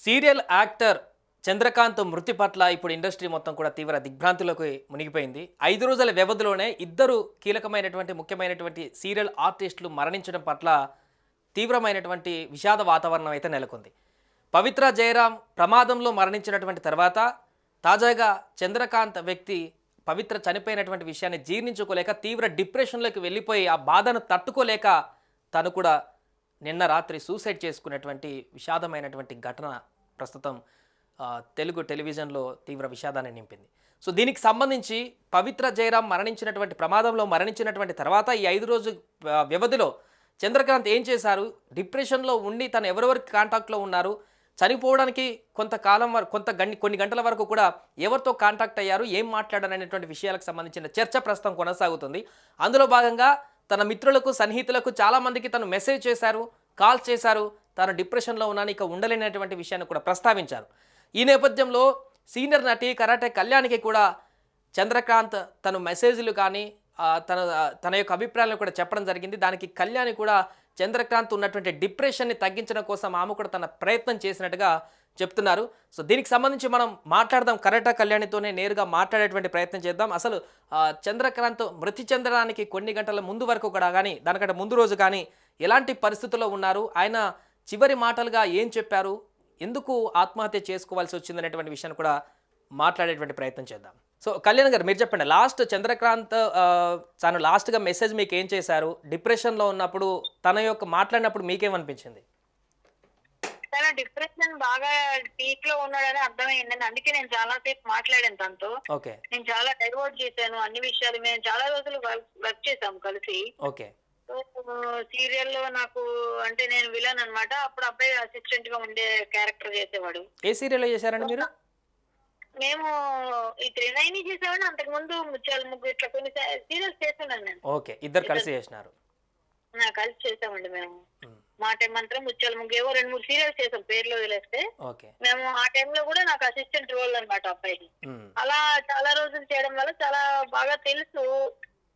Serial actor Chandrakant మృతి పట్ల ఇప్పుడు ఇండస్ట్రీ మొత్తం కూడా తీవ్ర దిగ్భ్రాంతిలోకి మునిగిపోయింది. 5 రోజుల వ్యవధిలోనే ఇద్దరు కీలకమైనటువంటి ముఖ్యమైనటువంటి సీరియల్ ఆర్టిస్టులు మరణించడం పట్ల తీవ్రమైనటువంటి విషాద వాతావరణం అయితే నెలకొంది. పవిత్ర జయరాం ప్రమాదంలో మరణించినటువంటి తర్వాత తాజాగా చంద్రకాంత్ వ్యక్తి పవిత్ర చనిపోయినటువంటి విషయాన్ని జీర్ణించుకోలేక తీవ్ర డిప్రెషన్లోకి వెళ్ళిపోయి ఆ బాధను తట్టుకోలేక తను కూడా నిన్న రాత్రి సూసైడ్ చేసుకున్నటువంటి విషాదమైనటువంటి ఘటన ప్రస్తుతం తెలుగు టెలివిజన్లో తీవ్ర విషాదాన్ని నింపింది. సో దీనికి సంబంధించి పవిత్ర జయరాం మరణించినటువంటి ప్రమాదంలో మరణించినటువంటి తర్వాత ఈ 5 రోజు వ్యవధిలో చంద్రకాంత్ ఏం చేశారు, డిప్రెషన్లో ఉండి తను ఎవరెవరికి కాంటాక్ట్లో ఉన్నారు, చనిపోవడానికి కొంతకాలం వరకు కొన్ని గంటల వరకు కూడా ఎవరితో కాంటాక్ట్ అయ్యారు, ఏం మాట్లాడారు అనేటువంటి విషయాలకు సంబంధించిన చర్చ ప్రస్తుతం కొనసాగుతుంది. అందులో భాగంగా తన మిత్రులకు సన్నిహితులకు చాలామందికి తను మెసేజ్ చేశారు, కాల్ చేశారు, తాను డిప్రెషన్లో ఉన్నాను ఇక ఉండలేనటువంటి విషయాన్ని కూడా ప్రస్తావించారు. ఈ నేపథ్యంలో సీనియర్ నటి కరాటే కళ్యాణికి కూడా చంద్రకాంత్ తను మెసేజ్లు కానీ తన యొక్క అభిప్రాయాలను కూడా చెప్పడం జరిగింది. దానికి కళ్యాణి కూడా చంద్రకాంత్ ఉన్నటువంటి డిప్రెషన్ని తగ్గించడం కోసం ఆమె కూడా తన ప్రయత్నం చేసినట్టుగా చెప్తున్నారు. సో దీనికి సంబంధించి మనం మాట్లాడదాం, కరాటే కళ్యాణితోనే నేరుగా మాట్లాడేటువంటి ప్రయత్నం చేద్దాం. అసలు చంద్రకాంత్ మృతి చెందడానికి కొన్ని గంటల ముందు వరకు కూడా కానీ దానికంటే ముందు రోజు కానీ ఎలాంటి పరిస్థితుల్లో ఉన్నారు, ఆయన చివరి మాటలుగా ఏం చెప్పారు, ఎందుకు ఆత్మహత్య చేసుకోవాల్సి వచ్చిందనేటువంటి విషయాన్ని కూడా మాట్లాడేటువంటి ప్రయత్నం చేద్దాం. సో కళ్యాణ్ గారు మీరు చెప్పండి, లాస్ట్ చంద్రకాంత్ తను లాస్ట్గా మెసేజ్ మీకు ఏం చేశారు, డిప్రెషన్లో ఉన్నప్పుడు తన యొక్క మాట్లాడినప్పుడు మీకేమనిపించింది? తన డిప్రెషన్ బాగా పీక్ లో ఉన్నాడని అర్థమైంది. అందుకే నేను చాలా సేపు మాట్లాడాను తనతో. ఓకే, నేను చాలా డైవర్ట్ చేశాను అన్ని విషయాలు. మేము చాలా రోజులు వర్క్ చేసాము కలిసి. ఓకే, సీరియల్ లో నాకు అంటే నేను విలన్ అన్నమాట. అప్పుడు అబ్బాయి అసిస్టెంట్ గా ఉండే క్యారెక్టర్ చేసేవాడు. ఏ సీరియల్లో చేశారండి మీరు? మేము ఈ త్రినైని చేసేవాడు. అంతకు ముందు ముత్యాల ముగ్గు ఇట్లా కొన్ని సీరియల్స్ చేస్తున్నాను నేను. ఓకే, ఇద్దరు కలిసి చేసినారు. కలిసి చేసామండి మేము. మా టైం మంత్రం ముత్యాల ముగ్గు ఏవో 2-3 సీరియల్స్ చేసాం పేర్లు వదిలేస్తే. మేము ఆ టైంలో కూడా నాకు అసిస్టెంట్ రోల్ అనమాట అబ్బాయికి. అలా చాలా రోజులు చేయడం వల్ల చాలా బాగా తెలుసు.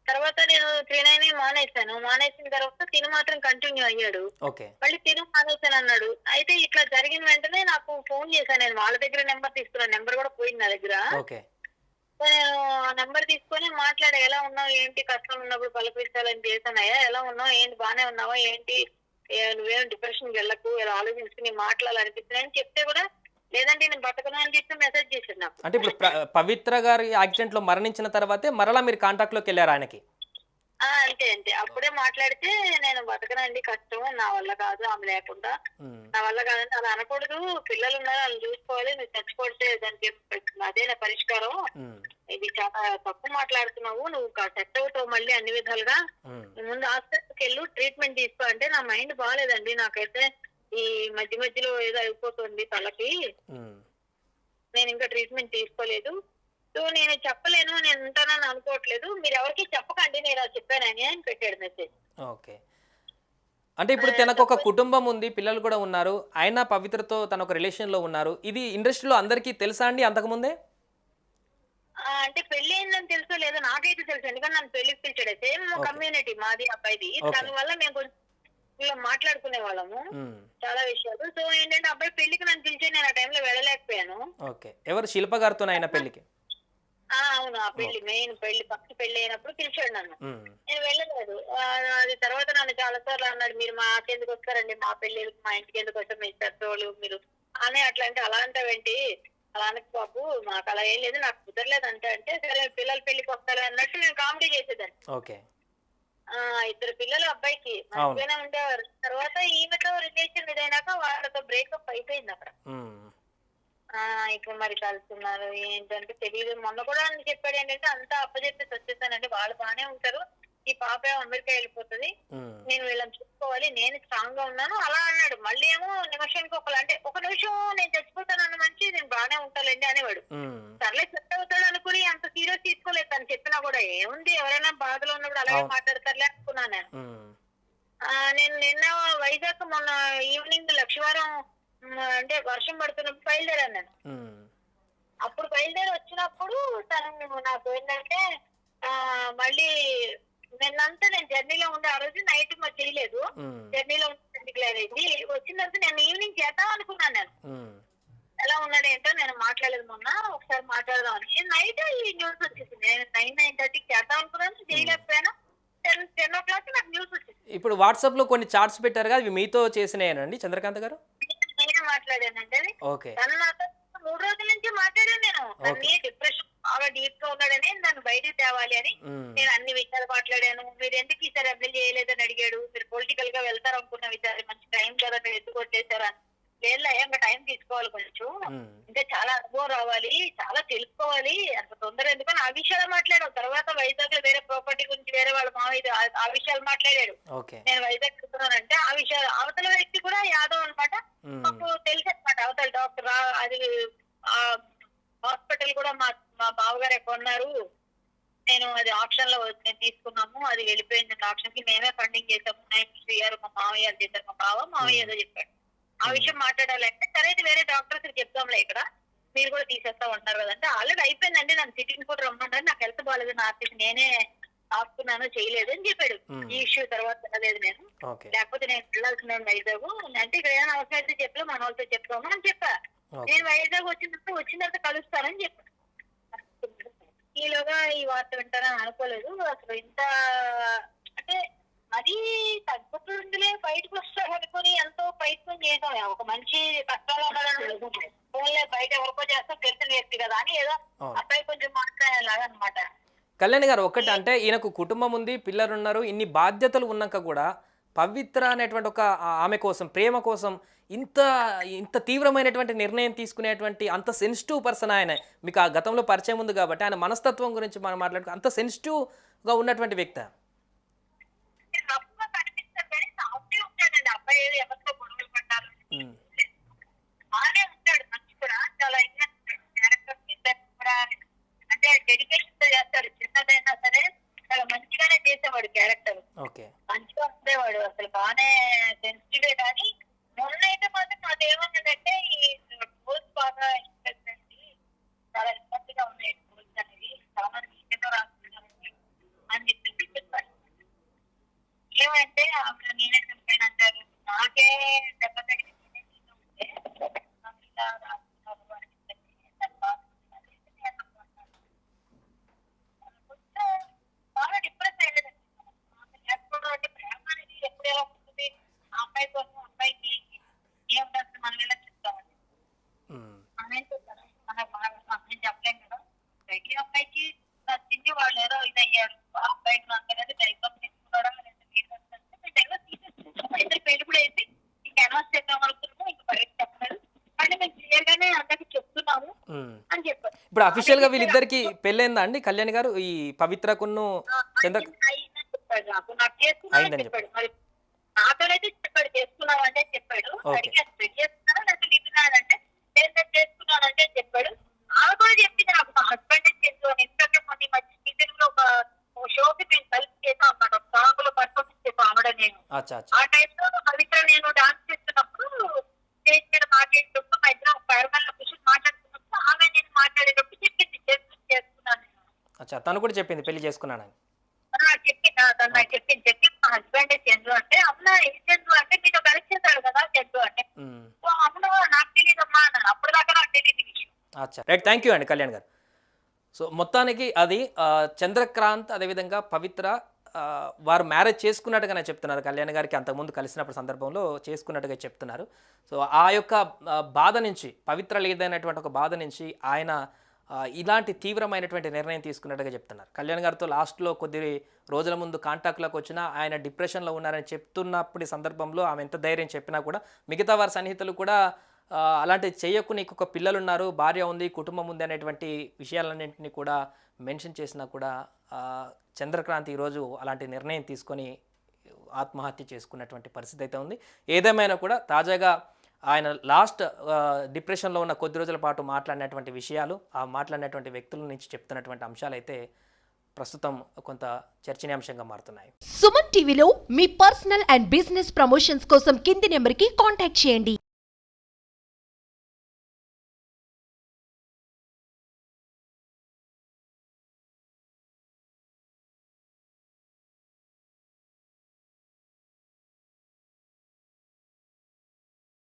తర్వాత నేను త్రినైని మానేసిన తర్వాత తిను మాత్రం కంటిన్యూ అయ్యాడు. మళ్ళీ తిను మానేసాను అన్నాడు. అయితే ఇట్లా జరిగిన వెంటనే నాకు ఫోన్ చేశాను. నేను వాళ్ళ దగ్గర నెంబర్ తీసుకున్నాను. నెంబర్ కూడా పోయింది నా దగ్గర. నేను నెంబర్ తీసుకొని మాట్లాడా, ఎలా ఉన్నావు ఏంటి, కష్టం ఉన్నప్పుడు పలకరించాలని చేశానయ్యా, ఎలా ఉన్నావు ఏంటి, బానే ఉన్నావా ఏంటి, నువ్వేం డిప్రెషన్కి వెళ్ళకు, ఇలా ఆలోచించుకుని మాట్లాడాలనిపిస్తున్నాయని చెప్తే కూడా లేదంటే నేను బతకను అని చెప్పి మెసేజ్ చేశాడు నాకు. అంటే ఇప్పుడు పవిత్ర గారి యాక్సిడెంట్ లో మరణించిన తర్వాతే మరలా మీరు కాంటాక్ట్ లోకి వెళ్ళారు ఆయనకి? అంతే అప్పుడే మాట్లాడితే నేను బతకనండి, కష్టం, నా వల్ల కాదు, ఆమె లేకుండా నా వల్ల కాదంటే అలా అనకూడదు, పిల్లలు ఉన్నారు వాళ్ళని చూసుకోవాలి, నువ్వు చచ్చిపోతే దానికి అదే నా పరిష్కారం, ఇది చాలా తప్పు మాట్లాడుతున్నావు, నువ్వు సెట్ అవుతావు మళ్ళీ అన్ని విధాలుగా, ముందు హాస్పిటల్కి వెళ్ళు ట్రీట్మెంట్ తీసుకో అంటే నా మైండ్ బాగాలేదండి, నాకైతే ఈ మధ్యలో ఏదో అయిపోతుంది తలకి, నేను ఇంకా ట్రీట్మెంట్ తీసుకోలేదు, సో నేను చెప్పలేను, నేను ఉంటానని అనుకోవట్లేదు, మీరు ఎవరికి చెప్పకండి నేను ఇలా చెప్పానని అని పెట్టాడు మెసేజ్. ఓకే, అంటే ఇప్పుడు తనకు ఒక కుటుంబం ఉంది, పిల్లలు కూడా ఉన్నారు, ఆయన పవిత్రతో తన ఒక రిలేషన్ లో ఉన్నారు, ఇది ఇండస్ట్రీలో అందరికీ తెలుసా అండి అంతకుముందే? అంటే పెళ్లి అయిందని తెలుసో లేదో నాకైతే తెలుసు, ఎందుకంటే నన్ను పెళ్లికి పిలిచాడు. సేమ్ కమ్యూనిటీ మాది అబ్బాయిది, దానివల్ల మేము కొంచెం మాట్లాడుకునే వాళ్ళము చాలా విషయాలు. సో ఏంటంటే అబ్బాయి పెళ్లికి నన్ను పిలిచి నేను ఆ టైంలో వెళ్ళలేకపోయాను. ఎవరు శిల్ప గారితో ఆయన పెళ్లికి? అవును, ఆ పెళ్లి మెయిన్ ఫస్ట్ పెళ్లి అయినప్పుడు పిలిచాడు నన్ను, నేను వెళ్ళలేదు. అది తర్వాత నన్ను చాలా సార్లు అన్నాడు, మీరు మాకెందుకు వస్తారండి, మా పెళ్లి మా ఇంటికి ఎందుకు వస్తారు, మీ పెద్దోళ్ళు మీరు అని అట్లా అంటే, అలా అంటావేంటి, అలా అనకు బాబు, మాకు అలా ఏం లేదు, నాకు కుదరలేదు అంటే సరే పిల్లలు పెళ్లికి వస్తారు అన్నట్టు నేను కామెడీ చేసేదాన్ని. 2 పిల్లలు అబ్బాయికి మంచిగానే ఉండేవారు. తర్వాత ఈమెతో రిలేషన్ ఇదైనాక వాళ్ళతో బ్రేకప్ అయిపోయింది అక్కడ. ఇప్పుడు మరి కలుస్తున్నారు ఏంటంటే తెలియదు. మొన్న కూడా అని చెప్పాడు ఏంటంటే అంతా అప్పచెప్పేసి వచ్చేసానంటే వాళ్ళు బాగానే ఉంటారు, ఈ పాప అమెరికా వెళ్ళిపోతుంది, నేను వీళ్ళని చూసుకోవాలి, నేను స్ట్రాంగ్ గా ఉన్నాను అలా అన్నాడు. మళ్ళీ ఏమో నిమిషానికి అంటే ఒక నిమిషం నేను చచ్చిపోతాను అన్న మంచి నేను బాగానే ఉంటానండి అనేవాడు. సర్లే సెట్ అవుతాడు అనుకుని అంత సీరియస్ తీసుకోలేదు. తను చెప్పినా కూడా ఏముంది, ఎవరైనా బాధలో ఉన్నప్పుడు అలాగే మాట్లాడతారులే అనుకున్నాను నేను. నేను నిన్న వైజాగ్ మొన్న ఈవినింగ్ లక్షవారం అంటే వర్షం పడుతున్నప్పుడు బయలుదేరాను నేను. అప్పుడు బయలుదేరి వచ్చినప్పుడు తను నాకు ఏంటంటే మళ్ళీ నిన్నంతా నేను జర్నీలో ఉండే, ఆ రోజు నైట్ మరి చేయలేదు, జర్నీలో డిక్లేర్ అయింది. వచ్చిన తర్వాత నేను ఈవినింగ్ చేద్దాం అనుకున్నాను నేను. ఎలా ఉన్నాడు ఏంటో నేను మాట్లాడలేదు మొన్న, ఒకసారి మాట్లాడదామని. నైట్ ఈ న్యూస్ వచ్చేసింది. నేను 9:30కి చేద్దాం అనుకున్నాను, చేయలేకపోయాను. 10 o'clock నాకు న్యూస్ వచ్చింది. ఇప్పుడు వాట్సాప్లో కొన్ని చార్ట్స్ పెట్టారు కదా, అవి మీతో చేసినాయేనండి చంద్రకాంత్ గారు? నేను మాట్లాడానంటే ఓకే. తను నాతో 3 రోజుల నుంచి మాట్లాడాను. నేను తన్ని డిప్రెషన్ బాగా డీప్ గా ఉన్నాడని నన్ను బయటికి తేవాలి అని నేను అన్ని విషయాలు మాట్లాడాను. మీరు ఎందుకు ఈసారి ఎమ్మెల్యే చేయలేదని అడిగాడు. మీరు పొలిటికల్ గా వెళ్తారు అనుకున్న విచారి మంచి టైం కదా మీరు ఎందుకు కొట్టేశారు. లేదు ఇంకా టైం తీసుకోవాలి, కొంచెం ఇంకా చాలా అనుభవం రావాలి, చాలా తెలుసుకోవాలి, అంత తొందర ఎందుకని ఆ విషయాలు మాట్లాడాం. తర్వాత వైజాగ్ లో వేరే ప్రాపర్టీ గురించి వేరే వాళ్ళ మావయ్య ఆ విషయాలు మాట్లాడాడు. నేను వైజాగ్ వెళ్తున్నానంటే ఆ విషయాలు అవతల వ్యక్తి కూడా యాదవ్ అనమాట. మాకు తెలుసు అనమాట, అవతల డాక్టర్ అది హాస్పిటల్ కూడా మా బావగారు కొన్నారు. నేను అది ఆప్షన్ లో తీసుకున్నాము, అది వెళ్ళిపోయింది ఆప్షన్ కి, మేమే ఫండింగ్ చేసాము. 9 years మా మావయ్య చేశారు, మా బావ మావయ్య ఏదో చెప్పాడు. ఆ విషయం మాట్లాడాలంటే సరే అయితే వేరే డాక్టర్స్ చెప్తాంలే, ఇక్కడ మీరు కూడా తీసేస్తా ఉంటారు కదంటే ఆల్రెడీ అయిపోయిందండి, నన్ను సిటీని కూడా రమ్మన్నారు, నాకు హెల్త్ బాగాలేదు, నా ఆర్టిస్ట్ నేనే ఆపుకున్నాను చేయలేదు అని చెప్పాడు. ఈ ఇష్యూ తర్వాత వెళ్ళలేదు నేను, లేకపోతే నేను వెళ్ళాల్సిన వైజాగ్ అంటే ఇక్కడ ఏమైనా అవసరం అయితే చెప్పలే, మన వాళ్ళతో చెప్తాము అని చెప్పా. నేను వైజాగ్ వచ్చిన తర్వాత కలుస్తానని చెప్పాను. ఈలోగా ఈ వార్త వింటానని అనుకోలేదు. అసలు ఇంత అంటే అది తగ్గుతుందిలే బయటకు వస్తాడు అనుకుని ఎంతో ప్రయత్నం చేసాం. ఒక మంచి కష్టాలు ఉండాలని బయట ఎవరికో చేస్తాం, తెలిసిన వ్యక్తి కదా అని ఏదో అబ్బాయి కొంచెం మాట్లాడేలాగా అనమాట. కళ్యాణ్ గారు ఒకటి అంటే ఈయనకు కుటుంబం ఉంది, పిల్లలు ఉన్నారు, ఇన్ని బాధ్యతలు ఉన్నాక కూడా పవిత్ర అనేటువంటి ఒక ఆమె కోసం ప్రేమ కోసం ఇంత తీవ్రమైనటువంటి నిర్ణయం తీసుకునేటువంటి అంత సెన్సిటివ్ పర్సన్ ఆయన. మీకు ఆ గతంలో పరిచయం ఉంది కాబట్టి ఆయన మనస్తత్వం గురించి మనం మాట్లాడుకో, అంత సెన్సిటివ్గా ఉన్నటువంటి వ్యక్తి. అంటే డెడికేషన్ తో చేస్తాడు, చిన్నదైనా సరే చాలా మంచిగానే చేసేవాడు. క్యారెక్టర్ మంచిగా ఉండేవాడు, అసలు బాగానే సెన్సిటివే. కానీ మొన్న అయితే మాత్రం నాకు ఏమన్నదంటే ఈ రూల్స్ బాగా చాలా ఇబ్బందిగా ఉన్నాయి రూల్స్ అనేది, చాలా నీటిగా రాస్తున్నాను అని చెప్పి చెప్పాడు. ఏమంటే ఆమె నేనే చనిపోయిన అంటారు, నాకే దెబ్బ తగిలి బాగా డిప్రెస్ అయ్యేది. లేకపోతే ప్రేమ అనేది ఎప్పుడేలా ఉంటుంది, ఆ అమ్మాయి కోసం అబ్బాయికి ఏముంటుంది మనం ఎలా చెప్తామండి. మనం చెప్తాను మనం చెప్పలేం కదా. ప్రతి అబ్బాయికి నచ్చింది వాళ్ళు ఏదో ఇదయ్యారు, ఆ అబ్బాయికి నచ్చలేదు డైవర్స్ తీసుకున్నాడా ఇద్దరు పెళ్లి కూడా అయితే ఇంకా అనౌన్స్ చేద్దాం అనుకున్నాము, ఇంకా బయట చెప్పలేదు అంటే మేము క్లియర్ గానే అందరికి చెప్తున్నాము అని చెప్పారు. ఇప్పుడు అఫీషియల్ గా వీళ్ళిద్దరికి పెళ్ళైందా అండి కళ్యాణ్ గారు? ఈ పవిత్రకును చంద్ర చెప్పాడు, నాకు చేసుకున్నాను చెప్పాడు. మరి నాతోనైతే చెప్పాడు చేసుకున్నావు అంటే చెప్పాడు. అడిగాను పెళ్లి చేసుకున్నాను నాకు లిపినానంటే చేసుకున్నానంటే చెప్పాడు. ఆమె కూడా చెప్పింది నాకు మా హస్బెండ్ చేస్తూ అని. ఎందుకంటే కొన్ని మధ్య సీజన్ లో ఒక షోకి మేము కలిసి చేసాం అన్నమాట, ఒక సాంగులో పర్ఫార్మెన్స్ చేసాం ఆవిడ నేను. ఆ టైంలో పవిత్ర నేను డాన్స్ చేస్తున్నప్పుడు స్టేజ్ మీద మాట్లాడేటప్పుడు మా ఇద్దరు పైరమల్ల కూర్చొని మాట్లాడుతున్నప్పుడు ఆమె నేను మాట్లాడేటప్పుడు చెప్పింది చేసుకున్నాను. తను కూడా చెప్పింది పెళ్లి చేసుకున్నానని చెప్పి మా హస్బెండ్ చంద్రు అంటే అవునా ఏ చంద్రు అంటే మీతో కలిసి చేశాడు కదా చంద్రు అంటే అవును నాకు తెలియదమ్మా అన్నాను. అప్పుడు దాకా నాకు తెలియదు విషయం. రైట్, థ్యాంక్ యూ అండి కళ్యాణ్ గారు. సో మొత్తానికి అది చంద్రక్రాంత్ అదేవిధంగా పవిత్ర వారు మ్యారేజ్ చేసుకున్నట్టుగానే చెప్తున్నారు. కళ్యాణ్ గారికి అంతకుముందు కలిసినప్పుడు సందర్భంలో చేసుకున్నట్టుగా చెప్తున్నారు. సో ఆ యొక్క బాధ నుంచి, పవిత్ర లేదనేటువంటి ఒక బాధ నుంచి ఆయన ఇలాంటి తీవ్రమైనటువంటి నిర్ణయం తీసుకున్నట్టుగా చెప్తున్నారు. కళ్యాణ్ గారితో లాస్ట్లో కొద్ది రోజుల ముందు కాంటాక్ట్లోకి వచ్చినా ఆయన డిప్రెషన్లో ఉన్నారని చెప్తున్నప్పుడు సందర్భంలో ఆమె ఎంత ధైర్యం చెప్పినా కూడా మిగతా వారి సన్నిహితులు కూడా అలాంటివి చేయకు, నీకు ఒక పిల్లలు ఉన్నారు, భార్య ఉంది, కుటుంబం ఉంది అనేటువంటి విషయాలన్నింటినీ కూడా మెన్షన్ చేసినా కూడా చంద్రక్రాంతి ఈరోజు అలాంటి నిర్ణయం తీసుకొని ఆత్మహత్య చేసుకున్నటువంటి పరిస్థితి అయితే ఉంది. ఏదేమైనా కూడా తాజాగా ఆయన లాస్ట్ డిప్రెషన్లో ఉన్న కొద్ది రోజుల పాటు మాట్లాడినటువంటి విషయాలు, ఆ మాట్లాడినటువంటి వ్యక్తుల నుంచి చెప్తున్నటువంటి అంశాలు అయితే ప్రస్తుతం కొంత చర్చనీయాంశంగా మారుతున్నాయి. సుమన్ టీవీలో మీ పర్సనల్ అండ్ బిజినెస్ ప్రమోషన్స్ కోసం కింది నెంబర్కి కాంటాక్ట్ చేయండి.